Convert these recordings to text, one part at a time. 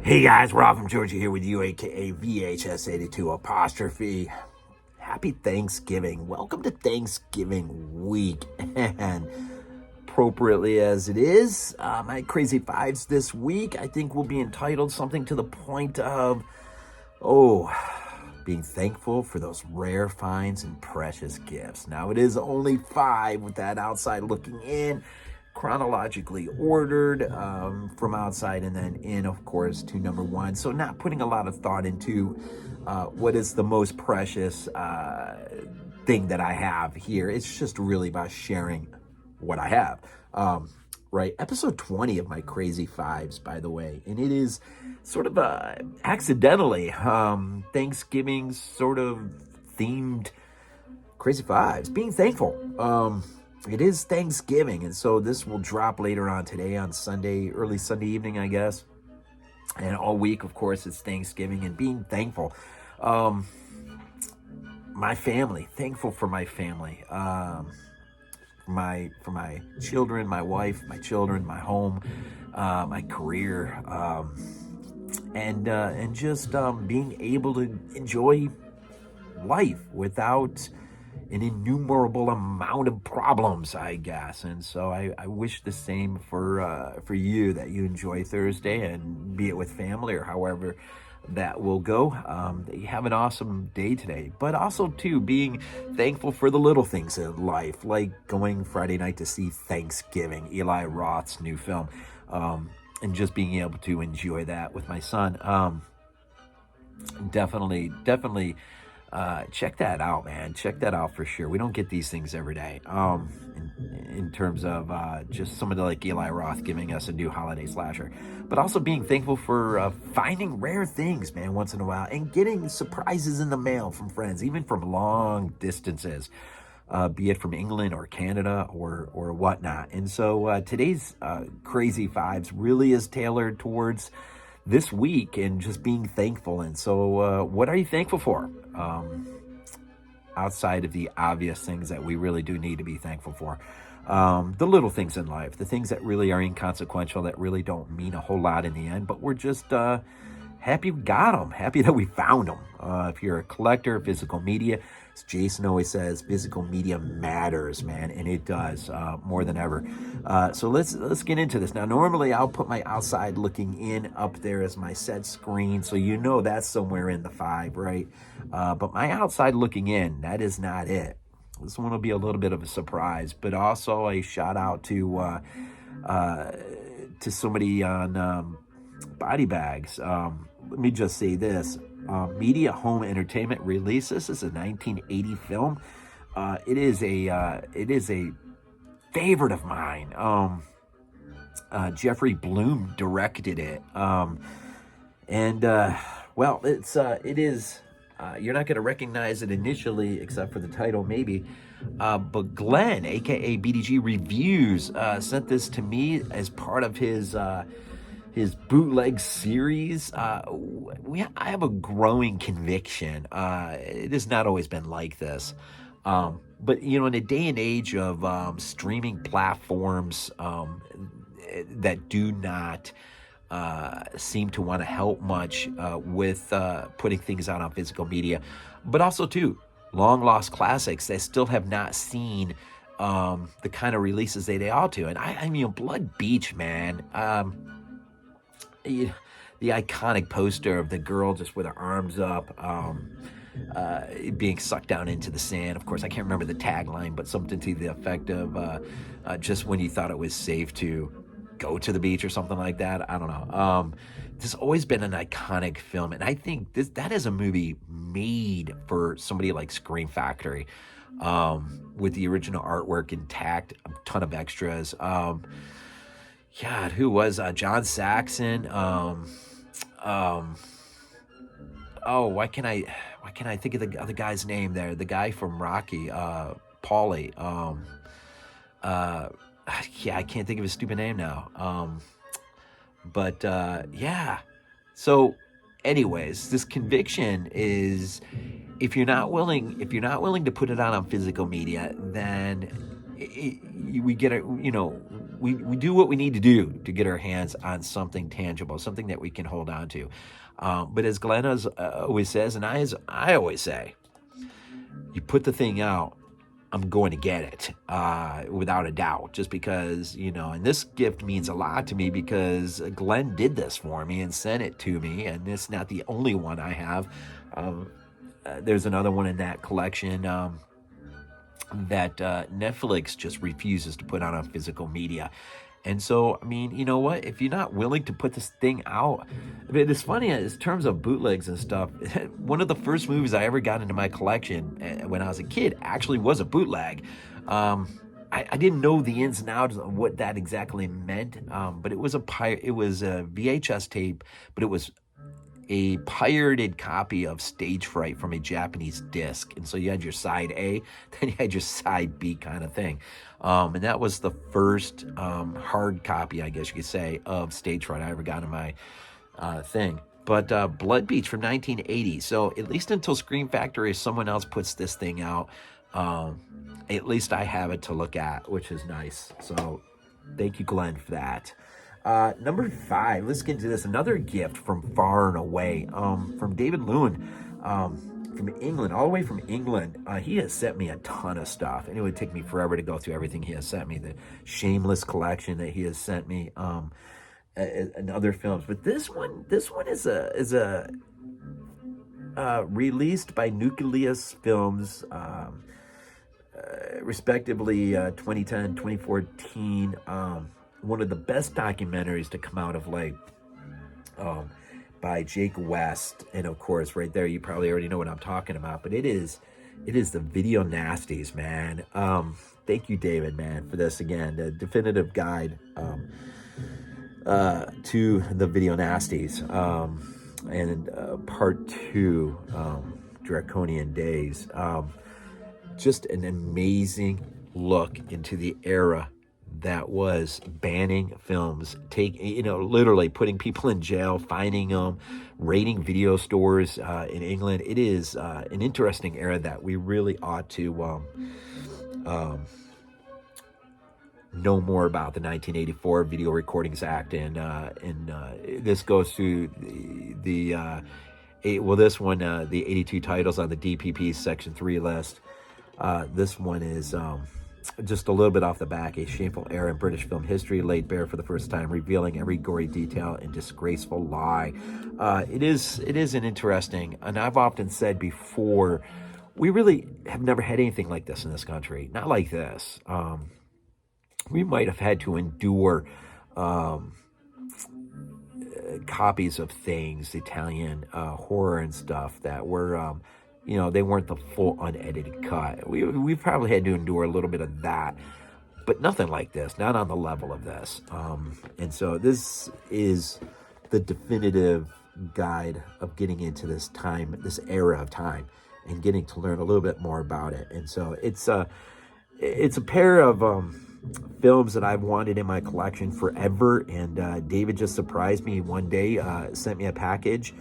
Hey guys, Rob from Georgia here with you, aka VHS82 apostrophe. Happy Thanksgiving. Welcome to Thanksgiving week. And appropriately as it is, my crazy fives this week, I think will be entitled something to the point of, being thankful for those rare finds and precious gifts. Now, it is only five with that outside looking in, chronologically ordered from outside and then in, of course, to number one. So not putting a lot of thought into what is the most precious thing that I have here. It's just really about sharing what I have. Right, episode 20 of my Crazy Fives, by the way, and it is sort of accidentally Thanksgiving sort of themed Crazy Fives, being thankful. It is Thanksgiving, and so this will drop later on today on Sunday, early Sunday evening, I guess, and all week, of course, it's Thanksgiving and being thankful. My family, thankful for my family. For my children, my wife, my children, my home, my career, and just being able to enjoy life without an innumerable amount of problems, I guess. And so I wish the same for you, that you enjoy Thursday, and be it with family or however that will go, that you have an awesome day today. But also too, being thankful for the little things in life, like going Friday night to see Thanksgiving, Eli Roth's new film, and just being able to enjoy that with my son. Definitely check that out, man. Check that out for sure. We don't get these things every day. In terms of just somebody like Eli Roth giving us a new holiday slasher, but also being thankful for finding rare things, man, once in a while, and getting surprises in the mail from friends, even from long distances, be it from England or Canada or whatnot. And so today's Crazy Fives really is tailored towards this week and just being thankful. And so what are you thankful for? Outside of the obvious things that we really do need to be thankful for. The little things in life, the things that really are inconsequential, that really don't mean a whole lot in the end, but we're just happy we got them, happy that we found them. If you're a collector of physical media, as Jason always says, physical media matters, man, and it does more than ever. So let's get into this. Now, normally I'll put my outside looking in up there as my set screen, so you know that's somewhere in the five, right? But my outside looking in, that is not it. This one will be a little bit of a surprise, but also a shout out to somebody on BodyBags. Let me just say this: Media Home Entertainment released this. This is a 1980 film. It is a favorite of mine. Jeffrey Bloom directed it, and it is. You're not going to recognize it initially, except for the title, maybe. But Glenn, aka BDG Reviews, sent this to me as part of his bootleg series. I have a growing conviction. It has not always been like this. But, in a day and age of streaming platforms that do not seem to want to help much with putting things out on physical media, but also too long lost classics that still have not seen the kind of releases they ought to. And I mean, Blood Beach, man, the iconic poster of the girl just with her arms up, being sucked down into the sand. Of course, I can't remember the tagline, but something to the effect of just when you thought it was safe to go to the beach or something like that. I don't know. This has always been an iconic film, and I think that is a movie made for somebody like Scream Factory, with the original artwork intact, a ton of extras. God, who was John Saxon? Why can I think of the other guy's name there? The guy from Rocky, Paulie. I can't think of his stupid name now. So anyways, this conviction is, if you're not willing to put it out on physical media, then we get we do what we need to do to get our hands on something tangible, something that we can hold on to. But as Glenn always says, and I always say, you put the thing out, I'm going to get it, without a doubt, just because, and this gift means a lot to me because Glenn did this for me and sent it to me, and it's not the only one I have. There's another one in that collection that Netflix just refuses to put out on physical media. And so, I mean, you know what? If you're not willing to put this thing out, I mean, it's funny in terms of bootlegs and stuff. One of the first movies I ever got into my collection when I was a kid actually was a bootleg. I didn't know the ins and outs of what that exactly meant, but it was a VHS tape, but it was a pirated copy of Stage Fright from a Japanese disc. And so you had your side A, then you had your side B kind of thing. And that was the first hard copy, I guess you could say, of Stage Fright I ever got in my thing. But Blood Beach from 1980. So at least until Scream Factory or someone else puts this thing out, at least I have it to look at, which is nice. So thank you, Glenn, for that. Number 5, let's get into this. Another gift from far and away, from David Lewin, from England, all the way from England. He has sent me a ton of stuff, and it would take me forever to go through everything he has sent me. The Shameless collection that he has sent me, and other films. But this one is a released by Nucleus Films, respectively, 2010, 2014. One of the best documentaries to come out of by Jake West, and of course, right there, you probably already know what I'm talking about. But it is the Video Nasties, man. Thank you, David, man, for this again, the definitive guide to the Video Nasties, and part 2, Draconian Days. Just an amazing look into the era that was banning films, literally putting people in jail, fining them, raiding video stores in England. It is an interesting era that we really ought to know more about, the 1984 Video Recordings Act, and this goes to the 82 titles on the DPP Section 3 list. This one is just a little bit off the back, a shameful era in British film history laid bare for the first time, revealing every gory detail and disgraceful lie. It is an interesting, and I've often said before, we really have never had anything like this in this country. Not like this. We might have had to endure copies of things, Italian horror and stuff that were they weren't the full unedited cut. We probably had to endure a little bit of that, but nothing like this, not on the level of this. And so this is the definitive guide of getting into this time, this era of time, and getting to learn a little bit more about it. And so it's a pair of films that I've wanted in my collection forever. And David just surprised me one day, sent me a package.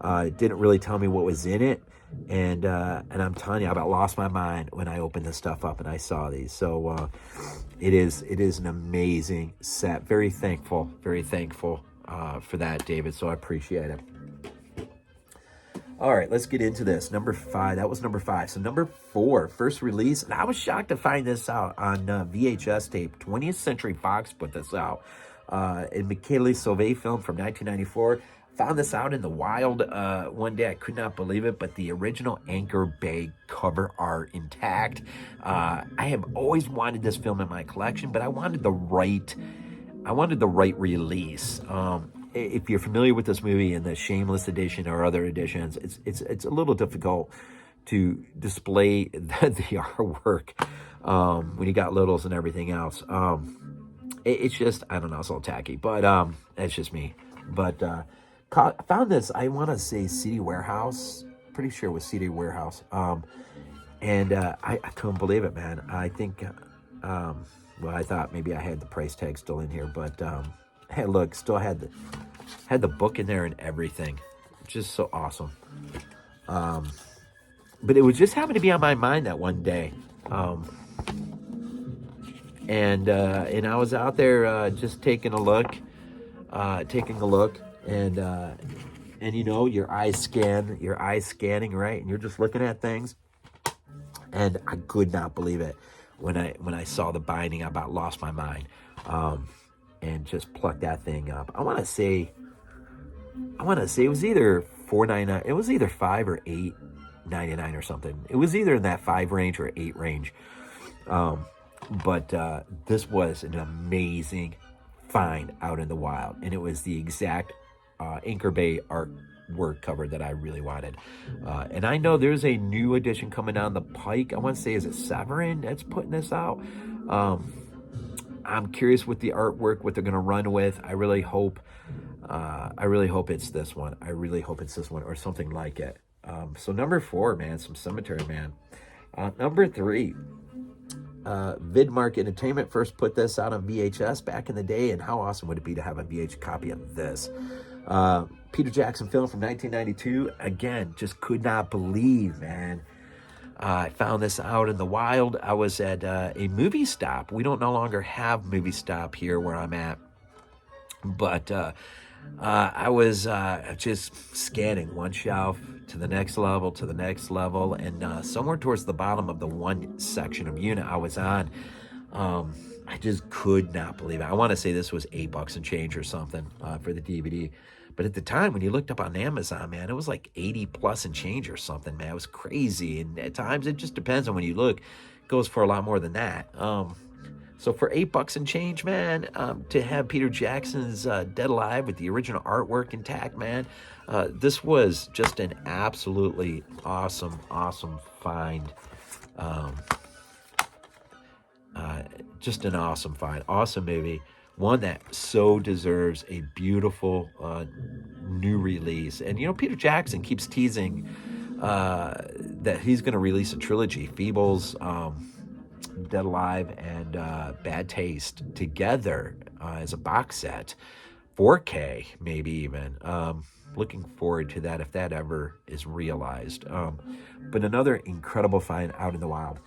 Didn't really tell me what was in it. And I'm telling you, I about lost my mind when I opened this stuff up and I saw these. So it is an amazing set. Very thankful for that, David. So I appreciate it. All right, let's get into this. Number 5. That was number 5. So number 4, first release. And I was shocked to find this out on VHS tape. 20th Century Fox put this out. A Michele Soavi film from 1994. Found this out in the wild one day. I could not believe it, but the original Anchor Bay cover art intact. I have always wanted this film in my collection, but I wanted the right release. If you're familiar with this movie in the Shameless edition or other editions, it's a little difficult to display the artwork when you got littles and everything else. It's just, I don't know, it's a little tacky, but that's just me. But I found this, I want to say CD Warehouse, pretty sure it was CD Warehouse, and I couldn't believe it, man. I think, I thought maybe I had the price tag still in here, but hey, look, still had the book in there and everything. Just so awesome. But it was just happened to be on my mind that one day. and I was out there just taking a look, and you know, your eyes scanning, right, and you're just looking at things, and I could not believe it when I saw the binding. I about lost my mind, and just plucked that thing up. I want to say it was either $4.99. It was either $5 or $8.99 or something. It was either in that 5 range or 8 range. But this was an amazing find out in the wild, and it was the exact Anchor Bay artwork cover that I really wanted. And I know there's a new edition coming down the pike. I want to say, is it Severin that's putting this out? I'm curious with the artwork, what they're going to run with. I really hope it's this one. I really hope it's this one or something like it. So number 4, man, some Cemetery Man. Number 3, Vidmark Entertainment first put this out on VHS back in the day, and how awesome would it be to have a VH copy of this? Peter Jackson film from 1992. Again, just could not believe, man. I found this out in the wild. I was at a movie stop. We don't no longer have movie stop here where I'm at, but I was just scanning one shelf to the next level, and somewhere towards the bottom of the one section of unit I was on, I just could not believe it. I want to say this was $8 and change or something for the DVD. But at the time, when you looked up on Amazon, man, it was like 80 plus and change or something, man. It was crazy. And at times, it just depends on when you look. It goes for a lot more than that. So for $8 and change, man, to have Peter Jackson's Dead Alive with the original artwork intact, man, this was just an absolutely awesome find. Just an awesome find. Awesome movie. One that so deserves a beautiful new release. And, you know, Peter Jackson keeps teasing that he's going to release a trilogy. Feebles, Dead Alive, and Bad Taste together as a box set. 4K, maybe even. Looking forward to that if that ever is realized. But another incredible find out in the wild.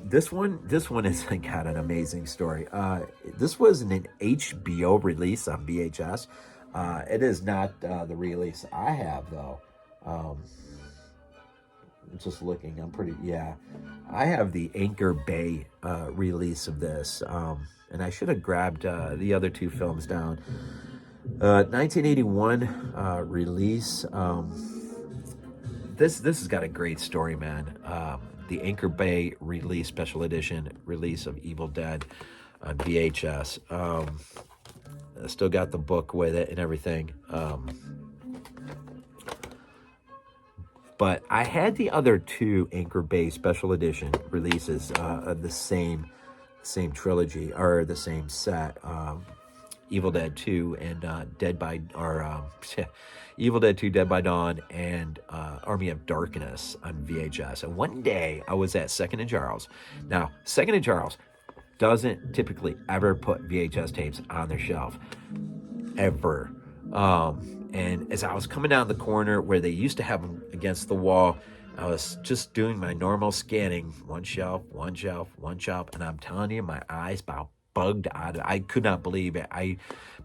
This one has got an amazing story. This was an HBO release on VHS. It is not the release I have, though. Just looking, I have the Anchor Bay release of this, and I should have grabbed the other 2 films down. 1981 release. This has got a great story, man. The Anchor Bay release, special edition release of Evil Dead on VHS. I still got the book with it and everything. But I had the other 2 Anchor Bay special edition releases of the same trilogy, or the same set. Evil Dead 2 and Evil Dead 2 Dead by Dawn and Army of Darkness on VHS. And one day I was at Second and Charles. Now, Second and Charles doesn't typically ever put VHS tapes on their shelf. Ever. And as I was coming down the corner where they used to have them against the wall, I was just doing my normal scanning. One shelf, and I'm telling you, my eyes about bugged out. I could not believe it. I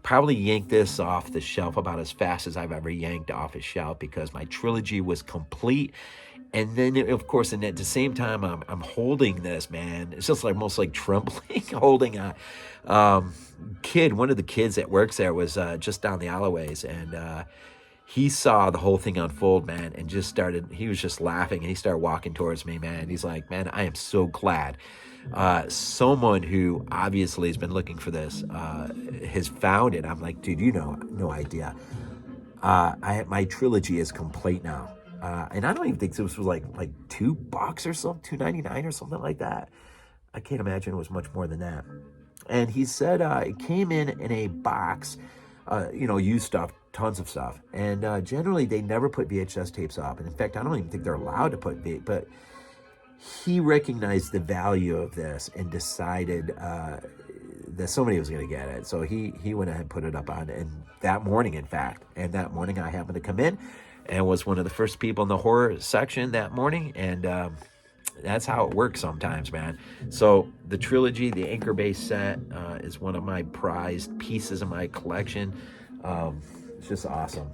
probably yanked this off the shelf about as fast as I've ever yanked off a shelf because my trilogy was complete. And then, of course, and at the same time, I'm holding this, man. It's just like almost like trembling, holding a kid. One of the kids that works there was just down the alleyways, and he saw the whole thing unfold, man, and he was just laughing, and he started walking towards me, man. He's like, man, I am so glad someone who obviously has been looking for this has found it. I'm like, dude, you know, no idea. My trilogy is complete now. And I don't even think this was like $2 or something, $2.99 or something like that. I can't imagine it was much more than that. And he said it came in a box, used stuff, tons of stuff. And generally they never put VHS tapes up. And in fact, I don't even think they're allowed to put but he recognized the value of this and decided that somebody was going to get it. So he went ahead and put it up on, and that morning, in fact. And that morning I happened to come in and was one of the first people in the horror section that morning. And that's how it works sometimes, man. So the trilogy, the Anchor Base set, is one of my prized pieces of my collection. It's just awesome.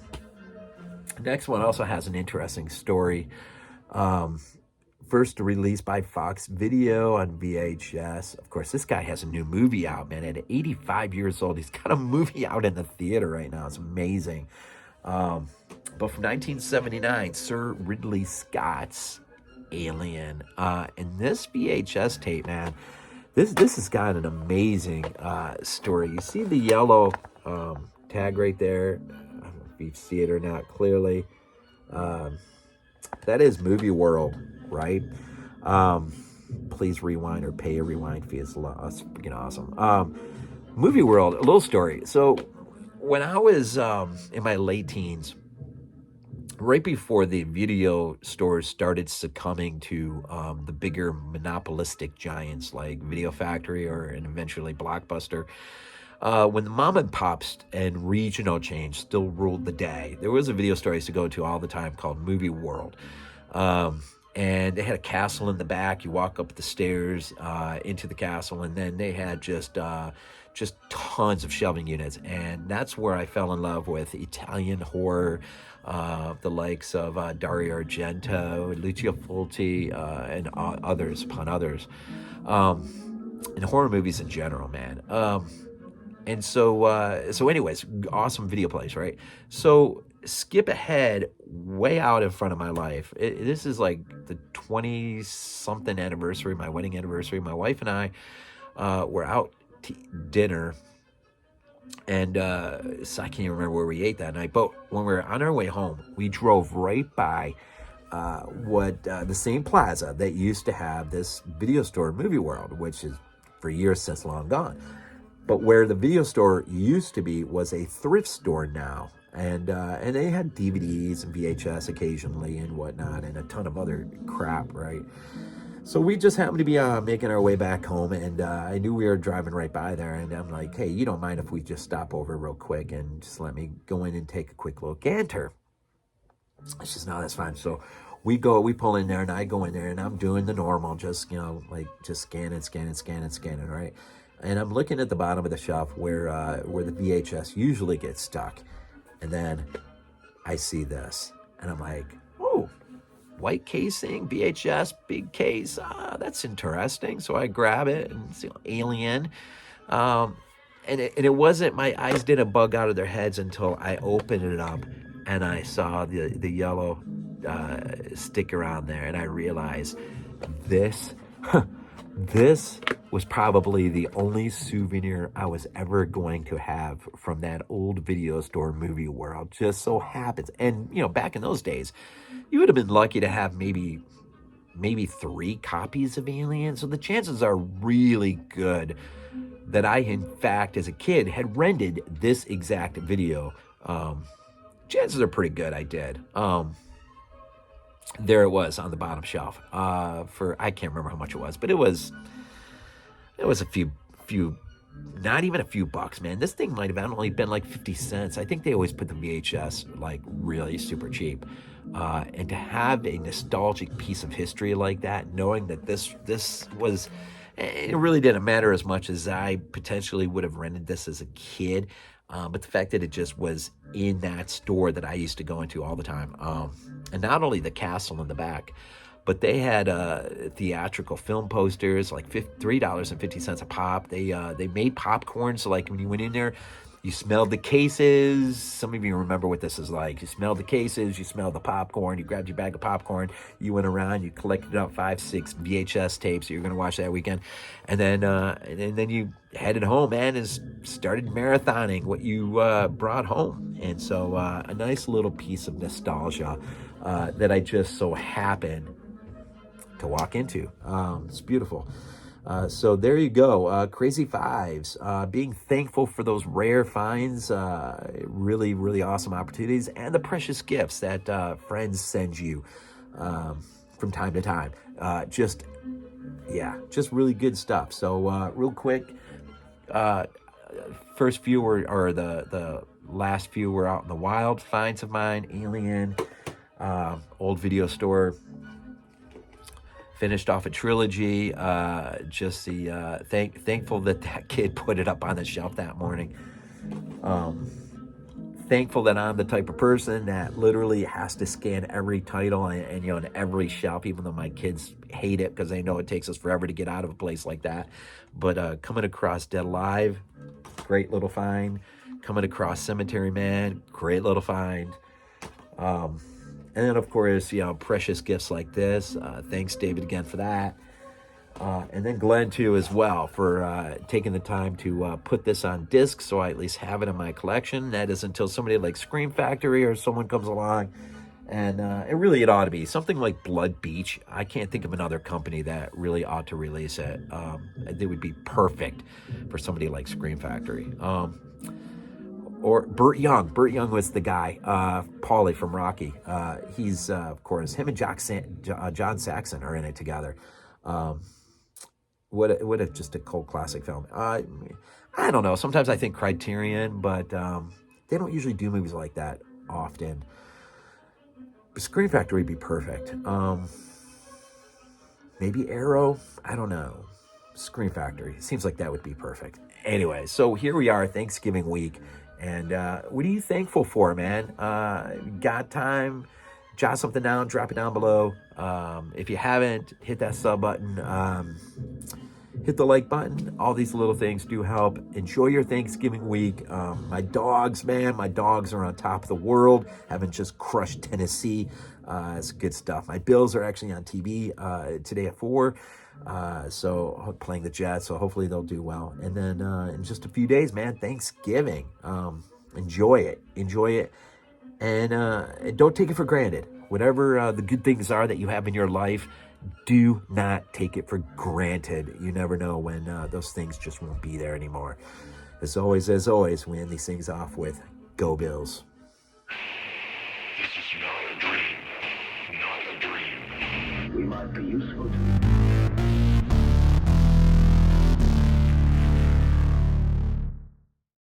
Next one also has an interesting story. First released by Fox Video on VHS. Of course, this guy has a new movie out, man. At 85 years old, he's got a movie out in the theater right now. It's amazing. But from 1979, Sir Ridley Scott's Alien. And this VHS tape, man, this has got an amazing story. You see the yellow tag right there? I don't know if you see it or not clearly. That is Movie World, right? Please rewind or pay a rewind fee. It's freaking awesome. Movie World, a little story. So when I was in my late teens, right before the video stores started succumbing to the bigger monopolistic giants like Video Factory and eventually Blockbuster, when the mom and pops and regional chains still ruled the day, there was a video store I used to go to all the time called Movie World. And they had a castle in the back. You walk up the stairs into the castle, and then they had just tons of shelving units. And that's where I fell in love with Italian horror, the likes of Dario Argento, Lucio Fulci, and others upon others, and horror movies in general, man. And so anyways, awesome video plays, right? So skip ahead way out in front of my life. This is like the 20-something anniversary, my wedding anniversary. My wife and I were out to dinner, and so I can't even remember where we ate that night. But when we were on our way home, we drove right by the same plaza that used to have this video store, Movie World, which is for years since long gone. But where the video store used to be was a thrift store now. And they had DVDs and VHS occasionally and whatnot, and a ton of other crap, right? So we just happened to be making our way back home, and I knew we were driving right by there, and I'm like, hey, you don't mind if we just stop over real quick and just let me go in and take a quick little gander? She says, no, that's fine. So we pull in there, and I go in there, and I'm doing the normal, just, like just scanning, right? And I'm looking at the bottom of the shelf where the VHS usually gets stuck. And then I see this, and I'm like, oh, white casing, VHS, big case. That's interesting. So I grab it and see Alien. And it wasn't, my eyes didn't bug out of their heads until I opened it up and I saw the yellow sticker on there, and I realized this was probably the only souvenir I was ever going to have from that old video store, Movie World. Just so happens. And, back in those days, you would have been lucky to have maybe 3 copies of Alien. So the chances are really good that I, in fact, as a kid, had rented this exact video. Chances are pretty good I did. There it was on the bottom shelf for, I can't remember how much it was, but it was a few, not even a few bucks, man. This thing might have only been like 50 cents. I think they always put the VHS like really super cheap. And to have a nostalgic piece of history like that, knowing that this was, it really didn't matter as much as I potentially would have rented this as a kid. But the fact that it just was in that store that I used to go into all the time. And not only the castle in the back, but they had theatrical film posters, like $3.50 a pop. They made popcorn, so like when you went in there, you smelled the cases. Some of you remember what this is like. You smelled the cases, you smelled the popcorn, you grabbed your bag of popcorn, you went around, you collected up 5-6 VHS tapes that you're going to watch that weekend. And then you headed home, man, and started marathoning what you brought home. And so a nice little piece of nostalgia that I just so happened to walk into. It's beautiful. So there you go. Crazy Fives. Being thankful for those rare finds, really, really awesome opportunities, and the precious gifts that friends send you from time to time. Just really good stuff. So real quick, first few or the last few were out in the wild finds of mine. Alien, old video store, finished off a trilogy. Just the thankful that kid put it up on the shelf that morning. Thankful that I'm the type of person that literally has to scan every title and in every shelf, even though my kids hate it because they know it takes us forever to get out of a place like that. But coming across Dead Alive, great little find. Coming across Cemetery Man, great little find. And then, of course, precious gifts like this. Thanks, David, again for that. And then Glenn, too, as well, for taking the time to put this on disc so I at least have it in my collection. That is until somebody like Scream Factory or someone comes along. And it ought to be. Something like Blood Beach. I can't think of another company that really ought to release it. They would be perfect for somebody like Scream Factory. Or Burt Young. Burt Young was the guy, Paulie from Rocky. He's, of course, him and John Saxon are in it together. What a just a cult classic film. I don't know. Sometimes I think Criterion, but they don't usually do movies like that often. But Scream Factory would be perfect. Maybe Arrow? I don't know. Scream Factory. Seems like that would be perfect. Anyway, so here we are, Thanksgiving week. And what are you thankful for, man? Got time? Jot something down, drop it down below. If you haven't, hit that sub button. Hit the like button. All these little things do help. Enjoy your Thanksgiving week. My dogs, man, my dogs are on top of the world. Haven't just crushed Tennessee. It's good stuff. My Bills are actually on TV today at 4. So playing the Jets, so hopefully they'll do well. And then in just a few days, man, Thanksgiving. Enjoy it. And don't take it for granted. Whatever the good things are that you have in your life, do not take it for granted. You never know when those things just won't be there anymore. As always, we end these things off with Go Bills. This is not a dream. Not a dream. We might be useful to